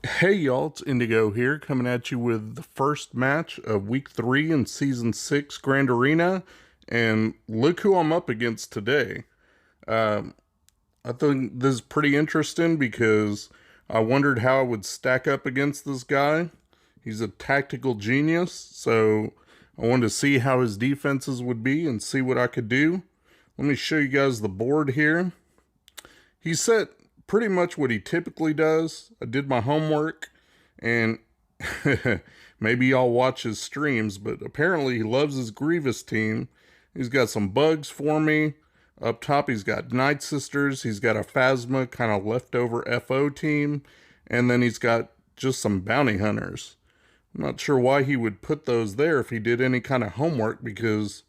Hey y'all, it's Indigo here, coming at you with the first match of Week 3 in Season 6 Grand Arena, and look who I'm up against today. I think this is pretty interesting because I wondered how I would stack up against this guy. He's a tactical genius, so I wanted to see how his defenses would be and see what I could do. Let me show you guys the board here. He set pretty much what he typically does. I did my homework, and maybe y'all watch his streams, but apparently he loves his Grievous team. He's got some bugs for me. Up top, he's got Nightsisters. He's got a Phasma kind of leftover FO team. And then he's got just some bounty hunters. I'm not sure why he would put those there if he did any kind of homework, because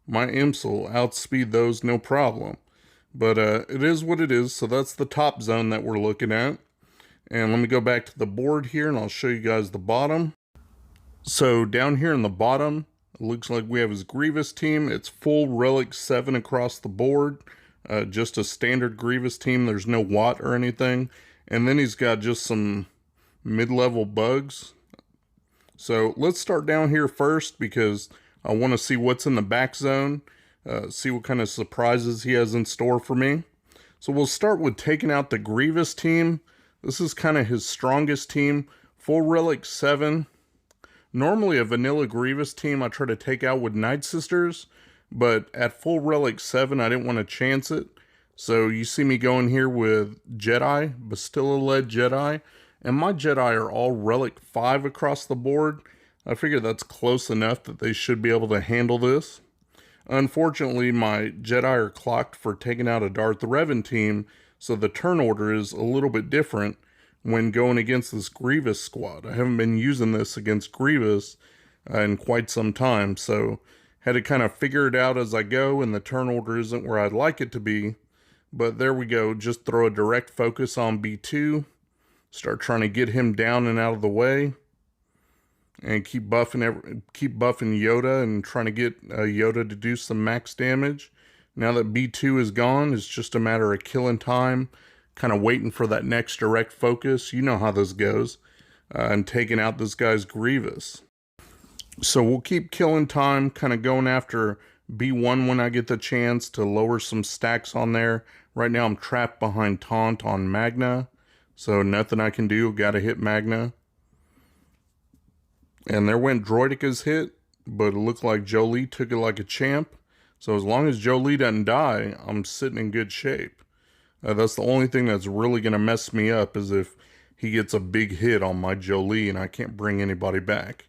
my imps will outspeed those no problem. But it is what it is, so that's the top zone that we're looking at. And let me go back to the board here, and I'll show you guys the bottom. So down here in the bottom, it looks like we have his Grievous team. It's full Relic 7 across the board. Just a standard Grievous team. There's no Watt or anything. And then he's got just some mid-level bugs. So let's start down here first, because I want to see what's in the back zone. See what kind of surprises he has in store for me. So we'll start with taking out the Grievous team. This is kind of his strongest team. Full Relic 7. Normally a vanilla Grievous team I try to take out with Nightsisters, but at full Relic 7 I didn't want to chance it. So you see me going here with Jedi, Bastilla-led Jedi, and my Jedi are all Relic 5 across the board. I figure that's close enough that they should be able to handle this. Unfortunately, my Jedi are clocked for taking out a Darth Revan team, so the turn order is a little bit different when going against this Grievous squad. I haven't been using this against Grievous in quite some time, so had to kind of figure it out as I go, and the turn order isn't where I'd like it to be. But there we go, just throw a direct focus on B2, start trying to get him down and out of the way, and keep buffing Yoda and trying to get Yoda to do some max damage. Now that B2 is gone, it's just a matter of killing time, kind of waiting for that next direct focus. You know how this goes. And taking out this guy's Grievous. So we'll keep killing time, kind of going after B1 when I get the chance to lower some stacks on there. Right now I'm trapped behind Taunt on Magna, so nothing I can do. Gotta hit Magna. And there went Droideca's hit, but it looked like Jolee took it like a champ. So as long as Jolee doesn't die, I'm sitting in good shape. That's the only thing that's really going to mess me up, is if he gets a big hit on my Jolee and I can't bring anybody back.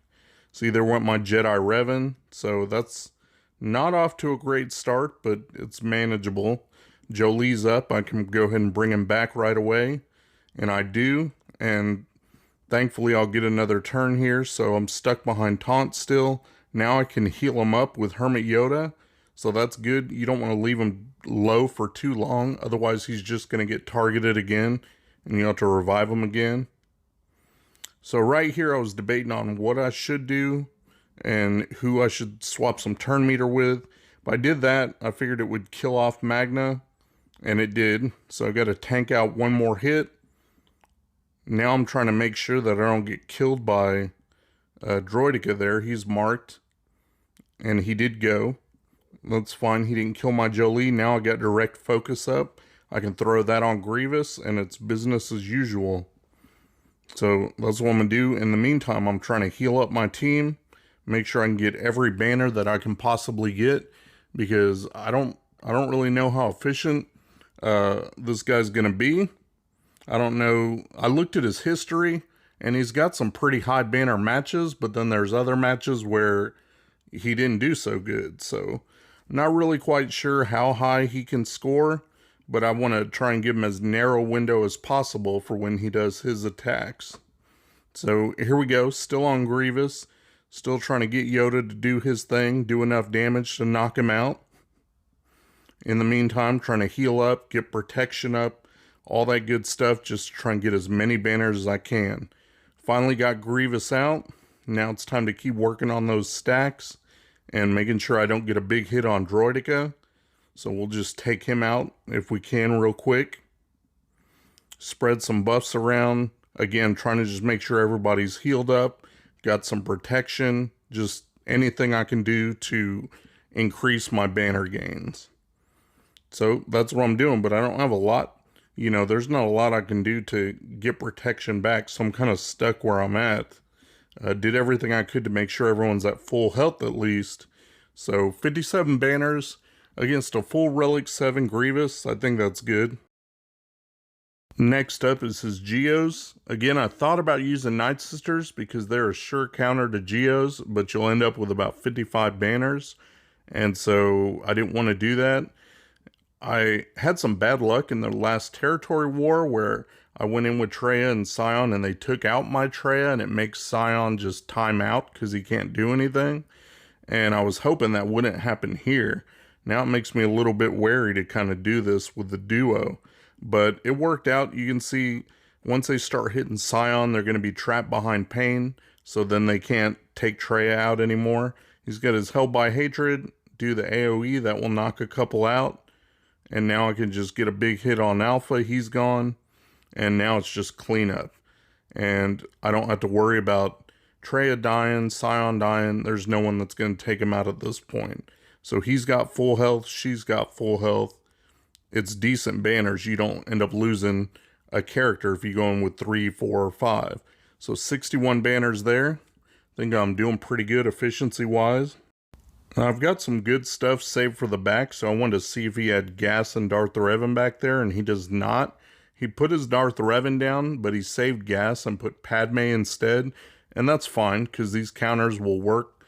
See, there went my Jedi Revan, so that's not off to a great start, but it's manageable. Jolee's up, I can go ahead and bring him back right away, and I do, and thankfully I'll get another turn here, so I'm stuck behind Taunt still. Now I can heal him up with Hermit Yoda, so that's good. You don't want to leave him low for too long, otherwise he's just going to get targeted again, and you have to revive him again. So right here I was debating on what I should do, and who I should swap some turn meter with. If I did that, I figured it would kill off Magna, and it did. So I got to tank out one more hit. Now I'm trying to make sure that I don't get killed by Droideka there. He's marked, and he did go. That's fine. He didn't kill my Jolee. Now I got direct focus up. I can throw that on Grievous, and it's business as usual. So that's what I'm going to do. In the meantime, I'm trying to heal up my team, make sure I can get every banner that I can possibly get, because I don't really know how efficient this guy's going to be. I don't know. I looked at his history, and he's got some pretty high banner matches, but then there's other matches where he didn't do so good. So I'm not really quite sure how high he can score, but I want to try and give him as narrow window as possible for when he does his attacks. So here we go, still on Grievous, still trying to get Yoda to do his thing, do enough damage to knock him out. In the meantime, trying to heal up, get protection up, all that good stuff, just to try and get as many banners as I can. Finally got Grievous out. Now it's time to keep working on those stacks and making sure I don't get a big hit on Droideka. So we'll just take him out if we can real quick. Spread some buffs around. Again, trying to just make sure everybody's healed up, got some protection, just anything I can do to increase my banner gains. So that's what I'm doing, but I don't have a lot. There's not a lot I can do to get protection back, so I'm kind of stuck where I'm at. Did everything I could to make sure everyone's at full health at least. So 57 banners against a full Relic 7 Grievous. I think that's good. Next up is his Geos. Again, I thought about using Nightsisters because they're a sure counter to Geos, but you'll end up with about 55 banners. And so I didn't want to do that. I had some bad luck in the last territory war where I went in with Traya and Scion and they took out my Traya, and it makes Scion just time out because he can't do anything. And I was hoping that wouldn't happen here. Now it makes me a little bit wary to kind of do this with the duo. But it worked out. You can see once they start hitting Scion, they're going to be trapped behind Pain. So then they can't take Traya out anymore. He's got his Held by Hatred, do the AoE that will knock a couple out. And now I can just get a big hit on Alpha. He's gone. And now it's just cleanup. And I don't have to worry about Traya dying, Scion dying. There's no one that's going to take him out at this point. So he's got full health. She's got full health. It's decent banners. You don't end up losing a character if you go in with 3, 4, or 5. So 61 banners there. I think I'm doing pretty good efficiency-wise. I've got some good stuff saved for the back, so I wanted to see if he had Gas and Darth Revan back there, and he does not. He put his Darth Revan down, but he saved Gas and put Padme instead, and that's fine, because these counters will work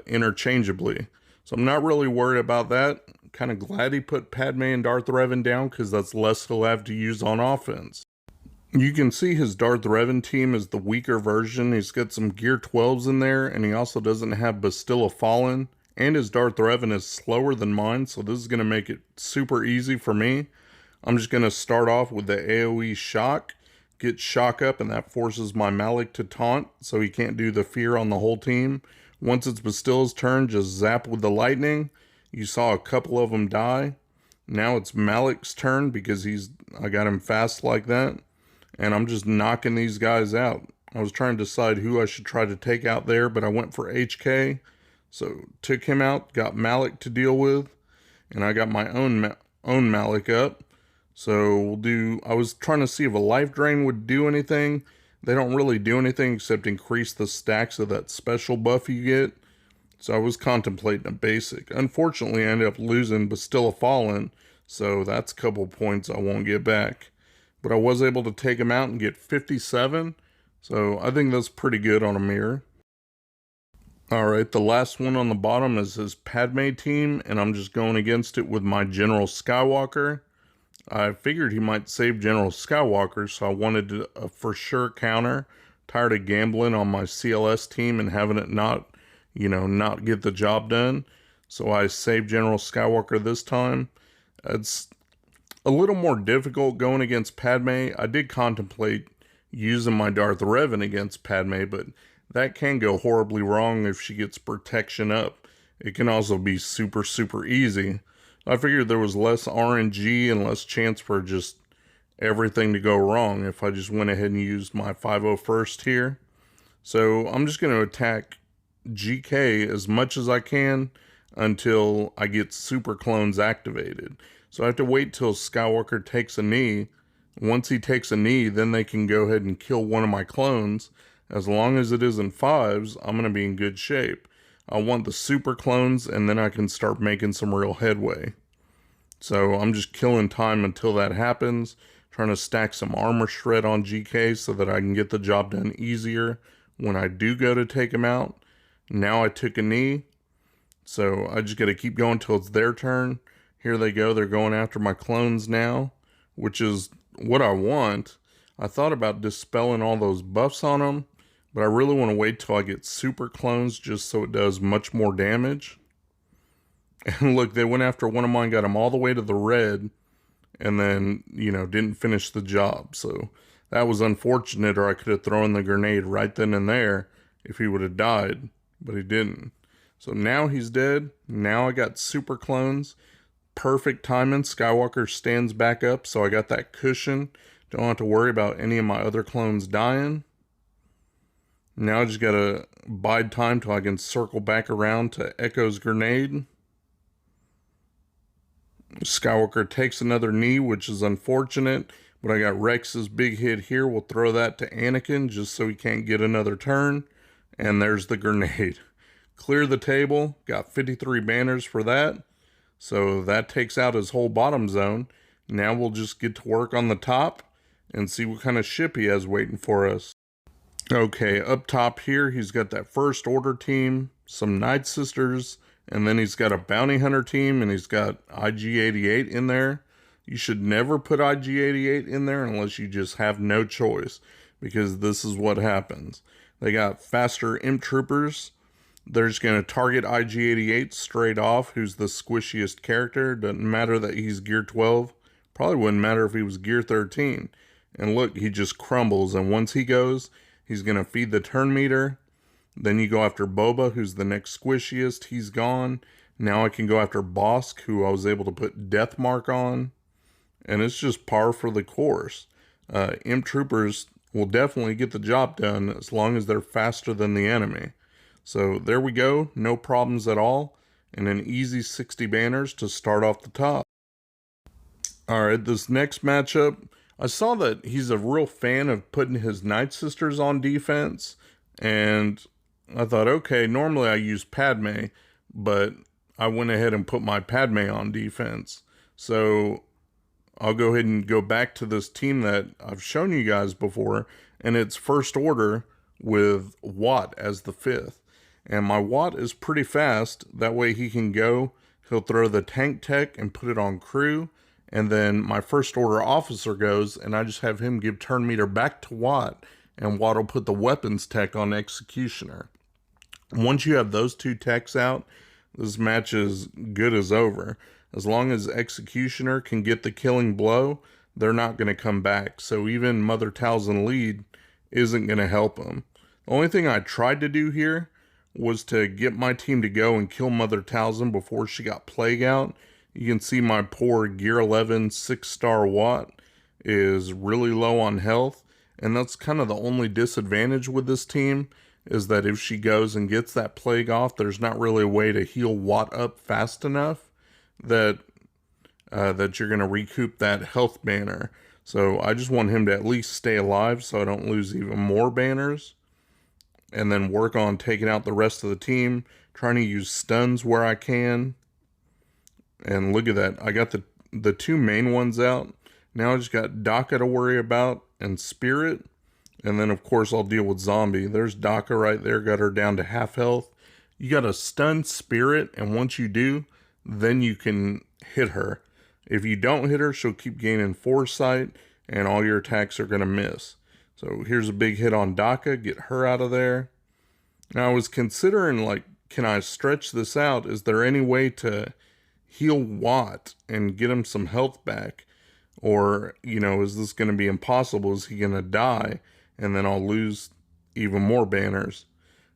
interchangeably. So I'm not really worried about that. Kind of glad he put Padme and Darth Revan down, because that's less he'll have to use on offense. You can see his Darth Revan team is the weaker version. He's got some Gear 12s in there, and he also doesn't have Bastilla Fallen. And his Darth Revan is slower than mine, so this is going to make it super easy for me. I'm just going to start off with the AoE Shock, get Shock up, and that forces my Malik to taunt, so he can't do the fear on the whole team. Once it's Bastilla's turn, just zap with the lightning. You saw a couple of them die. Now it's Malik's turn because I got him fast like that. And I'm just knocking these guys out. I was trying to decide who I should try to take out there, but I went for HK. So took him out, got Malik to deal with, and I got my own Malik up. So I was trying to see if a life drain would do anything. They don't really do anything except increase the stacks of that special buff you get. So I was contemplating a basic. Unfortunately, I ended up losing Bastilla Fallen, so that's a couple points I won't get back. But I was able to take him out and get 57, so I think that's pretty good on a mirror. Alright, the last one on the bottom is his Padme team, and I'm just going against it with my General Skywalker. I figured he might save General Skywalker, so I wanted a for sure counter. Tired of gambling on my CLS team and having it not get the job done. So I saved General Skywalker this time. It's a little more difficult going against Padme. I did contemplate using my Darth Revan against Padme, but that can go horribly wrong if she gets protection up. It can also be super, super easy. I figured there was less RNG and less chance for just everything to go wrong if I just went ahead and used my 501st here. So I'm just going to attack GK as much as I can until I get super clones activated. So I have to wait till Skywalker takes a knee. Once he takes a knee, then they can go ahead and kill one of my clones. As long as it isn't 5s, I'm going to be in good shape. I want the super clones, and then I can start making some real headway. So I'm just killing time until that happens, trying to stack some armor shred on GK so that I can get the job done easier when I do go to take him out. Now I took a knee, so I just got to keep going till it's their turn. Here they go, they're going after my clones now, which is what I want. I thought about dispelling all those buffs on them, but I really want to wait till I get super clones just so it does much more damage. And look, they went after one of mine, got him all the way to the red, and then, didn't finish the job. So that was unfortunate, or I could have thrown the grenade right then and there if he would have died, but he didn't. So now he's dead. Now I got super clones. Perfect timing. Skywalker stands back up, so I got that cushion Don't have to worry about any of my other clones dying. Now I just gotta bide time till I can circle back around to Echo's grenade. Skywalker takes another knee, which is unfortunate, but I got Rex's big hit here. We'll throw that to Anakin just so he can't get another turn. And there's the grenade. Clear the table. Got 53 banners for that. So that takes out his whole bottom zone. Now we'll just get to work on the top and see what kind of ship he has waiting for us. Okay, up top here, he's got that First Order team, some Nightsisters, and then he's got a Bounty Hunter team, and he's got IG-88 in there. You should never put IG-88 in there unless you just have no choice, because this is what happens. They got faster imp troopers. They're just going to target IG-88 straight off, who's the squishiest character. Doesn't matter that he's gear 12. Probably wouldn't matter if he was gear 13. And look, he just crumbles, and once he goes, he's going to feed the turn meter. Then you go after Boba, who's the next squishiest. He's gone. Now I can go after Bosk, who I was able to put Death Mark on. And it's just par for the course. Imp Troopers will definitely get the job done as long as they're faster than the enemy. So there we go. No problems at all. And an easy 60 banners to start off the top. Alright, this next matchup, I saw that he's a real fan of putting his Nightsisters on defense, and I thought, okay, normally I use Padme, but I went ahead and put my Padme on defense. So I'll go ahead and go back to this team that I've shown you guys before, and it's First Order with Watt as the 5th. And my Watt is pretty fast. That way he can go, he'll throw the tank tech and put it on crew. And then my First Order officer goes, and I just have him give turn meter back to Watt, and Watt will put the weapons tech on Executioner. Once you have those two techs out, this match is good as over. As long as Executioner can get the killing blow, they're not going to come back. So even Mother Talzin lead isn't going to help them. The only thing I tried to do here was to get my team to go and kill Mother Talzin before she got plague out. You can see my poor Gear 11 6-star Watt is really low on health. And that's kind of the only disadvantage with this team, is that if she goes and gets that plague off, there's not really a way to heal Watt up fast enough that you're going to recoup that health banner. So I just want him to at least stay alive so I don't lose even more banners. And then work on taking out the rest of the team, trying to use stuns where I can. And look at that. I got the two main ones out. Now I just got Daka to worry about and Spirit. And then, of course, I'll deal with Zombie. There's Daka right there. Got her down to half health. You got to stun Spirit. And once you do, then you can hit her. If you don't hit her, she'll keep gaining foresight. And all your attacks are going to miss. So here's a big hit on Daka. Get her out of there. Now I was considering, like, can I stretch this out? Is there any way to heal Watt and get him some health back? Or, you know, is this going to be impossible? Is he going to die? And then I'll lose even more banners.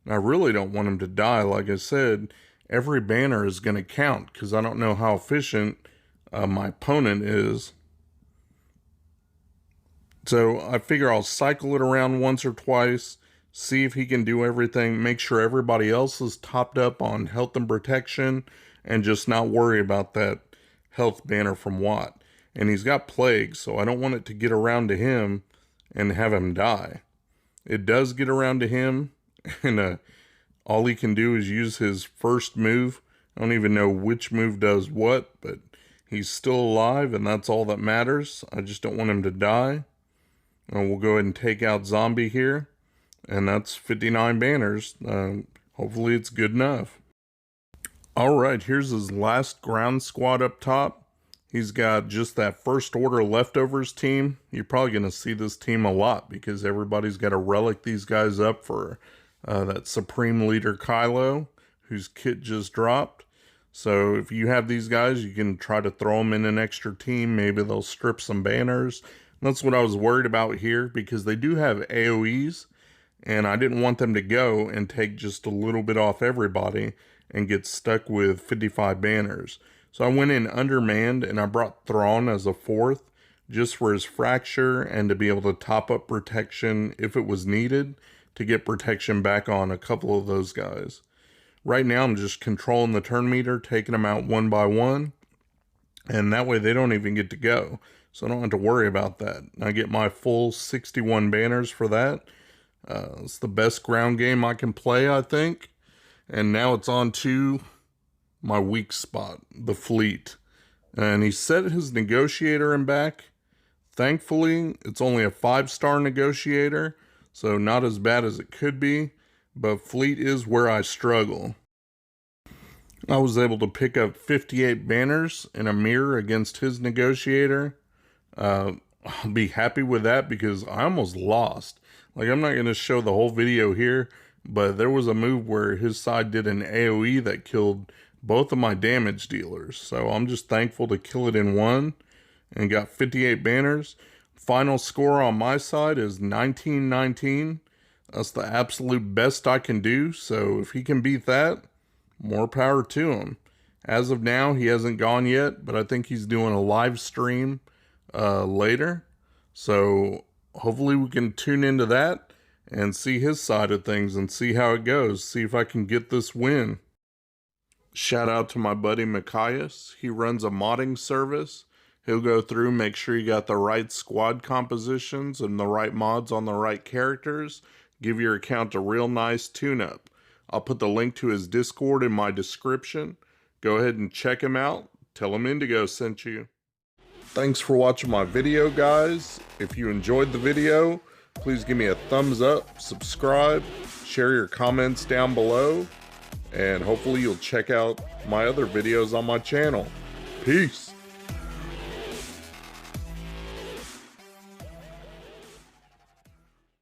And I really don't want him to die. Like I said, every banner is going to count because I don't know how efficient my opponent is. So I figure I'll cycle it around once or twice, see if he can do everything, make sure everybody else is topped up on health and protection, and just not worry about that health banner from Watt. And he's got plague, so I don't want it to get around to him and have him die. It does get around to him, and all he can do is use his first move. I don't even know which move does what, but he's still alive, and that's all that matters. I just don't want him to die. And we'll go ahead and take out Zombie here. And that's 59 banners. Hopefully it's good enough. Alright, here's his last ground squad up top. He's got just that First Order leftovers team. You're probably going to see this team a lot because everybody's got to relic these guys up for that Supreme Leader Kylo, whose kit just dropped. So if you have these guys, you can try to throw them in an extra team. Maybe they'll strip some banners. That's what I was worried about here because they do have AoEs, and I didn't want them to go and take just a little bit off everybody and get stuck with 55 banners. So I went in undermanned, and I brought Thrawn as a 4th, just for his fracture and to be able to top up protection if it was needed to get protection back on a couple of those guys. Right now I'm just controlling the turn meter, taking them out one by one, and that way they don't even get to go. So I don't have to worry about that. I get my full 61 banners for that. It's the best ground game I can play, I think. And now it's on to my weak spot, the fleet. And he set his negotiator in back. Thankfully, it's only a 5-star negotiator, so not as bad as it could be, but fleet is where I struggle. I was able to pick up 58 banners in a mirror against his negotiator. I'll be happy with that because I almost lost. Like, I'm not going to show the whole video here, but there was a move where his side did an AoE that killed both of my damage dealers. So I'm just thankful to kill it in one and got 58 banners. Final score on my side is 19-19. That's the absolute best I can do. So if he can beat that, more power to him. As of now, he hasn't gone yet, but I think he's doing a live stream later. So hopefully we can tune into that and see his side of things and see how it goes. See if I can get this win. Shout out to my buddy Mikayas. He runs a modding service. He'll go through, make sure you got the right squad compositions and the right mods on the right characters. Give your account a real nice tune-up. I'll put the link to his Discord in my description. Go ahead and check him out. Tell him Indigo sent you. Thanks for watching my video, guys. If you enjoyed the video, please give me a thumbs up, subscribe, share your comments down below, and hopefully you'll check out my other videos on my channel. Peace.